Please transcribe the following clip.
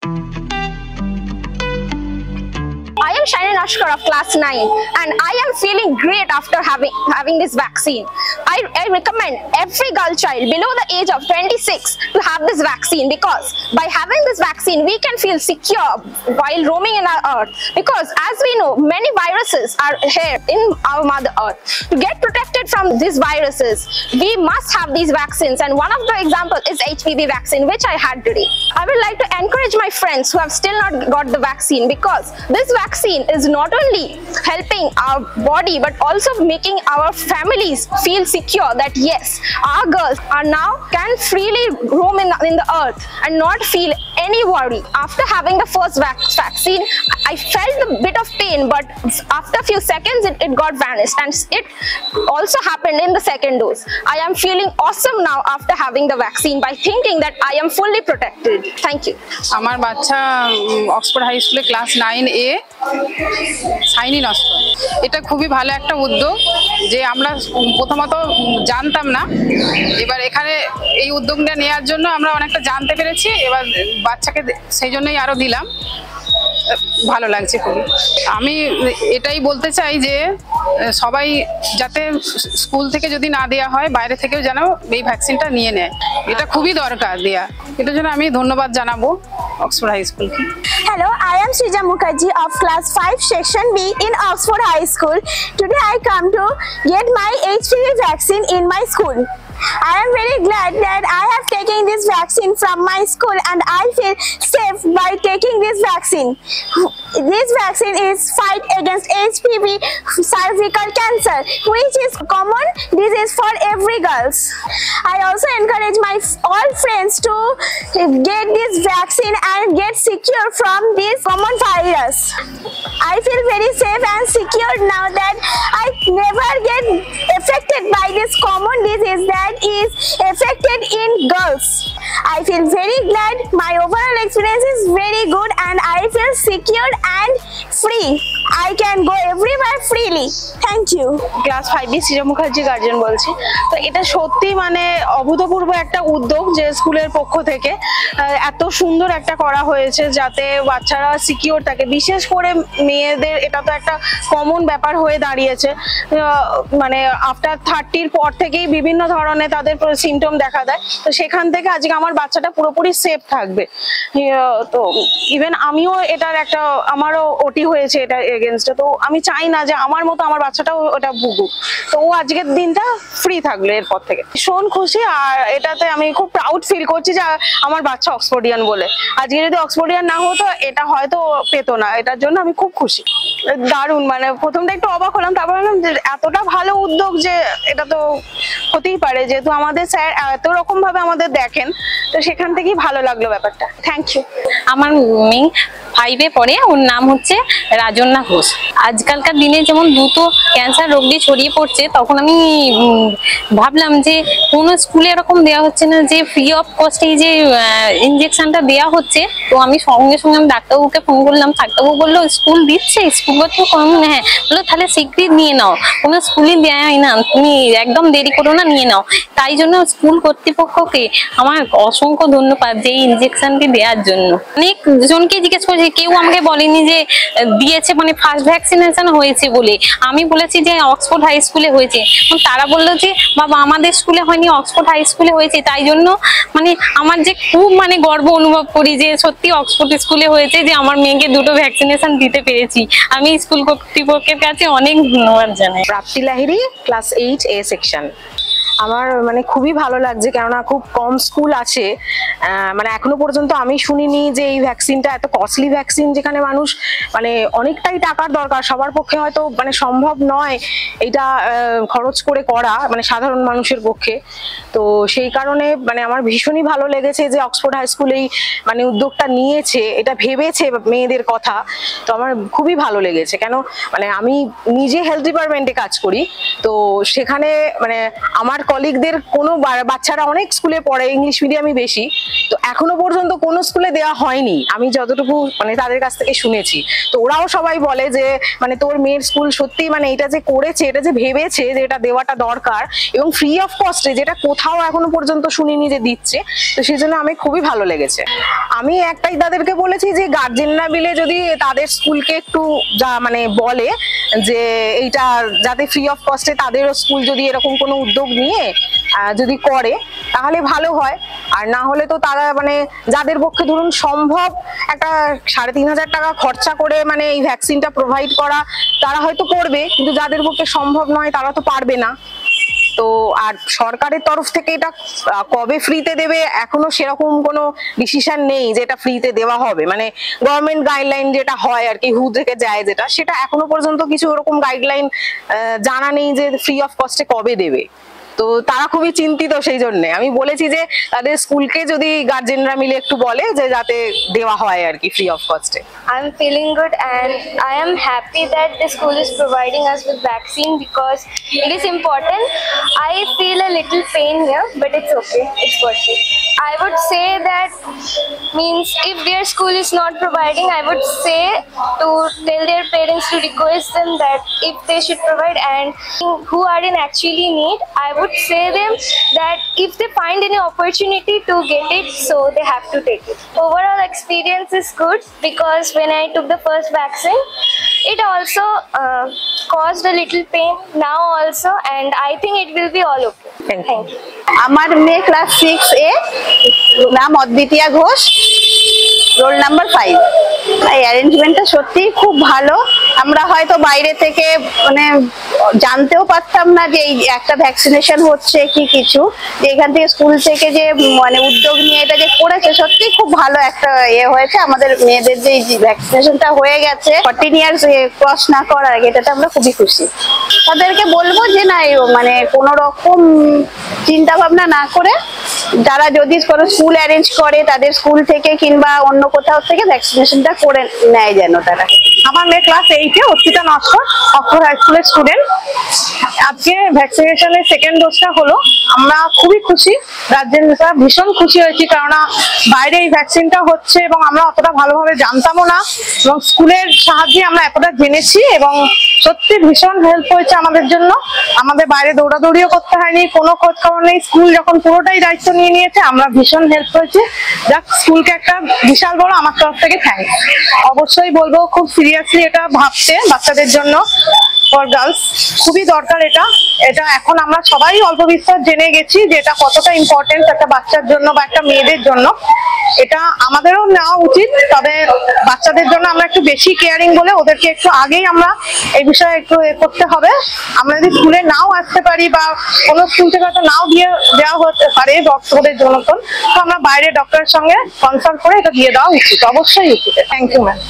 I am Shaina Nashkar of class 9 and I am feeling great after having this vaccine. I recommend every girl child below the age of 26 to have this vaccine, because by having this vaccine we can feel secure while roaming in our earth, because as we know many viruses are here in our mother earth. To get protected from these viruses we must have these vaccines, and one of the examples is HPV vaccine which I had today. I would like to encourage my friends who have still not got the vaccine, because this vaccine is not only helping our body but also making our families feel secure that yes, our girls are now can freely roam in the earth and not feel any worry. After having the first vaccine I felt a bit of pain, but after a few seconds it got vanished, and it also happened in the second dose. I am feeling awesome now after having the vaccine by thinking that I am fully protected. Thank you. আমার বাচ্চা Oxford high স্কুলে class 9A Saini নষ্ট। এটা খুবই ভালো একটা উদ্যোগ, যে আমরা প্রথমত জানতাম না, এবার এখানে এই উদ্যোগটা নেওয়ার জন্য আমরা অনেকটা জানতে পেরেছি, এবার বাচ্চাকে সেই জন্যই আরো দিলাম। ভালো লাগছে খুবই। আমি এটাই বলতে চাই যে সবাই যাতে স্কুল থেকে যদি না দেয়া হয় বাইরে থেকেও যেন এই ভ্যাকসিনটা নিয়ে নেয়, এটা খুবই দরকার দেয়া। এটার জন্য আমি ধন্যবাদ জানাবো অক্সফোর্ড হাই স্কুলকে। Hello, I am Srija Mukherjee of class 5 section B in Oxford High School. Today I come to get my HPV vaccine in my school. I am very glad that I have taken this vaccine from my school and I feel safe by taking this vaccine. This vaccine is fight against HPV cervical cancer, which is common disease for every girls. I also encourage my all friends to get this vaccine and get secure from this common virus. I feel very safe and secure now that I never get affected by this common disease that is affected in girls. I feel very glad. My overall experience is very good and I feel secured and free. I can go everywhere freely. Thank you. Class 5 Srija Mukherjee guardian বলছি। তো এটা সত্যি মানে অভূতপূর্ব একটা উদ্যোগ যে স্কুলের পক্ষ থেকে এত সুন্দর একটা করা হয়েছে, যাতে বাচ্চারা সিকিউর থাকে। বিশেষ করে মেয়েদের এটা তো একটা কমন ব্যাপার হয়ে দাঁড়িয়েছে, মানে আফটার 30-র পর থেকেই বিভিন্ন ধরনের তাদের সিমটম দেখা দেয়। তো সেখান থেকে আজকে আমার বাচ্চাটা পুরোপুরি সেফ থাকবে। তো ইভেন আমিও এটার একটা আমারও ওটি হয়েছে এটা এগেনস্টে, তো আমি চাই না যে আমার মতো আমার বাচ্চাটাও ওটা ভুগুক। তো ও আজকের দিনটা ফ্রি থাকলো এরপর থেকে। ভীষণ খুশি, আর এটাতে আমি খুব প্রাউড ফিল করছি যে আমার বাচ্চা অক্সফোর্ডিয়ান বলে। আজকে যদি অক্সফোর্ডিয়ান না হতো এটা হয়তো পেতো না, এটার জন্য আমি খুব খুশি। দারুণ, মানে প্রথমটা একটু অবাক হলাম, তারপর বললাম যে এতটা ভালো উদ্যোগ যে এটা তো হতেই পারে, যেহেতু আমাদের স্যার এত রকম ভাবে আমাদের দেখেন, তো সেখান থেকেই ভালো লাগলো ব্যাপারটা। Thank you. আমার মেয়ে 5-এ পড়ে, ওর নাম হচ্ছে রাজন্না ঘোষ। আজকালকার দিনে যেমন দ্রুত ক্যান্সার রোগটি ছড়িয়ে পড়ছে, তখন আমি ভাবলাম যে কোনো স্কুলে এরকম দেওয়া হচ্ছে না যে ফ্রি অফ কস্টে এই যে ইনজেকশনটা দেওয়া হচ্ছে। তো আমি সঙ্গে সঙ্গে আমি ডাক্তারবাবুকে ফোন করলাম, ডাক্তারবাবু বললো স্কুল দিচ্ছে, স্কুল তো কম। হ্যাঁ, বললো তাহলে শীঘ্রই নিয়ে নাও, কোনো স্কুলে দেয় না, তুমি একদম দেরি করো না, নিয়ে নাও। তাই জন্য স্কুল কর্তৃপক্ষকে আমার অসংখ্য ধন্যবাদ যে এই ইনজেকশনটি দেওয়ার জন্য। অনেক জনকে জিজ্ঞেস করেছি, কেউ আমাকে বলেনি যে দিয়েছে মানে ফার্স্ট ভ্যাকসিনেশন হয়েছে বলে। আমি বলেছি যে অক্সফোর্ড হাই স্কুলে হয়েছে, তারা বললো যে বাবা আমাদের স্কুলে হয়নি, অক্সফোর্ড হাই স্কুলে হয়েছে। তাই জন্য মানে আমার যে খুব মানে গর্ব অনুভব করি যে সত্যি অক্সফোর্ড স্কুলে হয়েছে, যে আমার মেয়েকে দুটো ভ্যাকসিনেশন দিতে পেরেছি। আমি স্কুল কর্তৃপক্ষের কাছে অনেক ধন্যবাদ জানাই। প্রাপ্তি লাহিড়ী, ক্লাস 8A সেকশন। আমার মানে খুবই ভালো লাগছে, কেননা খুব কম স্কুল আছে, মানে এখনো পর্যন্ত আমি শুনিনি যে এই ভ্যাকসিনটা এত কস্টলি ভ্যাকসিন, যেখানে মানুষ মানে অনেকটাই টাকার দরকার, সবার পক্ষে হয়তো মানে সম্ভব নয় এটা খরচ করে করা, মানে সাধারণ মানুষের পক্ষে। তো সেই কারণে মানে আমার ভীষণই ভালো লেগেছে যে অক্সফোর্ড হাই স্কুল এই মানে উদ্যোগটা নিয়েছে, এটা ভেবেছে মেয়েদের কথা। তো আমার খুবই ভালো লেগেছে, কেন মানে আমি নিজে হেলথ ডিপার্টমেন্টে কাজ করি, তো সেখানে মানে আমার কলিগদের কোনো বাচ্চারা অনেক স্কুলে পড়ে, ইংলিশ মিডিয়ামই বেশি, তো এখনো পর্যন্ত কোনো স্কুলে দেওয়া হয়নি আমি যতটুকু মানে তাদের কাছ থেকে শুনেছি। তো ওরাও সবাই বলে যে মানে তোর মেয়ের স্কুল সত্যি মানে এটা যে করেছে, এটা যে ভেবেছে যে এটা দেওয়াটা দরকার এবং ফ্রি অফ কস্টে, যেটা কোথাও এখনো পর্যন্ত শুনিনি যে দিচ্ছে, তো সেই জন্য আমি খুবই ভালো লেগেছে। আমি একটাই তাদেরকে বলেছি যে গার্জেনরা মিলে যদি তাদের স্কুলকে একটু যা মানে বলে যে এইটা যাতে ফ্রি অফ কস্টে তাদেরও স্কুল যদি এরকম কোনো উদ্যোগ নিয়ে যদি করে তাহলে ভালো হয়। আর না হলে তো তারা মানে যাদের পক্ষে ধরুন সম্ভব একটা ৩,৫০০ টাকা খরচা করে মানে এই ভ্যাকসিনটা প্রোভাইড করা, তারা হয়তো করবে, কিন্তু যাদের পক্ষে সম্ভব নয় তারা তো পারবে না। তো আর সরকারের তরফ থেকে এটা কবে ফ্রিতে দেবে এখনো সেরকম কোনো ডিসিশন নেই যে এটা ফ্রিতে দেওয়া হবে, মানে গভর্নমেন্ট গাইডলাইন যেটা হয় আর কি, হু থেকে যায় যেটা, সেটা এখনো পর্যন্ত কিছু ওরকম গাইডলাইন জানা নেই যে ফ্রি অফ কস্টে কবে দেবে। তো তারা খুবই চিন্তিত, সেই জন্য আমি বলেছি যে তাদের স্কুলকে যদি গার্জেনরা মিলে একটু বলে যে যাতে দেওয়া হয় আর কি ফ্রি অফ কস্টে। I'm feeling good and I am happy that the school is providing us with vaccine because it is important. I feel a little pain here, but it's okay. It's worth it. I would say that means if their school is not providing, I would say to tell their parents to request them that if they should provide, and who are in actually need, I would say them that if they find any opportunity to get it, so they have to take it. Overall experience is good because when I took the first vaccine, it also caused a little pain now also, and I think it will be all okay. Thank you. আমার মেয়ে class 6A, নাম অদ্বিতীয়া Ghosh, roll number 5। এই অ্যারেঞ্জমেন্টটা সত্যি খুব ভালো। আমরা হয়তো বাইরে থেকে মানে জানতেও পারতাম না যে এই একটা ভ্যাকসিনেশন হচ্ছে কি কিছু, যে এখান থেকে স্কুল থেকে যে মানে উদ্যোগ নিয়ে এটা যে করেছে সত্যি খুব ভালো একটা হয়েছে। আমাদের মেয়েদের যে ভ্যাকসিনেশনটা হয়ে গেছে 14 ইয়ার্স ক্রস না করার আগে, এটাতে আমরা খুবই খুশি। তাদেরকে বলবো যে না মানে কোনো রকম চিন্তা ভাবনা না করে যারা যদি কোনো স্কুল অ্যারেঞ্জ করে তাদের স্কুল থেকে কিংবা অন্য কোথাও থেকে ভ্যাকসিনেশনটা করে নেয় যেন তারা। আমার মেয়ে ক্লাস 8-এ অর্পিতা নস্কর, অক্সফোর্ড হাই স্কুলের স্টুডেন্ট। আজকে ভ্যাকসিনেশনের সেকেন্ড ডোজটা হলো, আমরা খুবই খুশি, গার্জেনরা ভীষণ খুশি হয়েছি, কেননা বাইরে এই ভ্যাকসিনটা হচ্ছে এবং আমরা অতটা ভালোভাবে জানতামও না, এবং স্কুলের সাহায্যে আমরা এতটা জেনেছি এবং সত্যি ভীষণ হেল্প হয়েছে আমাদের জন্য। আমাদের বাইরে দৌড়াদৌড়িও করতে হয়নি, কোনো খোঁজ খবর নেই, স্কুল যখন পুরোটাই দায়িত্ব নিয়ে নিয়েছে, আমরা ভীষণ হেল্প হয়েছে। যাক, স্কুলকে একটা বিশাল বড় আমার তরফ থেকে থ্যাঙ্কস। অবশ্যই বলবো খুব সিরিয়াসলি এটা ভাবতে, বাচ্চাদের জন্য, ফর গার্লস খুবই দরকার এটা। এটা এখন আমরা সবাই অল্প বিস্তর জেনে গেছি যে এটা কতটা ইম্পর্টেন্ট একটা বাচ্চার জন্য বা একটা মেয়েদের জন্য। এটা আমাদেরও নেওয়া উচিত, তবে বাচ্চাদের জন্য আমরা একটু বেশি কেয়ারিং বলে ওদেরকে একটু আগেই আমরা এই বিষয়ে একটু করতে হবে। আমরা যদি স্কুলে নাও আসতে পারি বা কোনো স্কুল থেকে হয়তো নাও দেওয়া হতে পারে ডক্টরদের জন্য, তো আমরা বাইরে ডক্টরের সঙ্গে কনসাল্ট করে এটা দিয়ে দেওয়া উচিত, অবশ্যই উচিত। Thank you ma'am.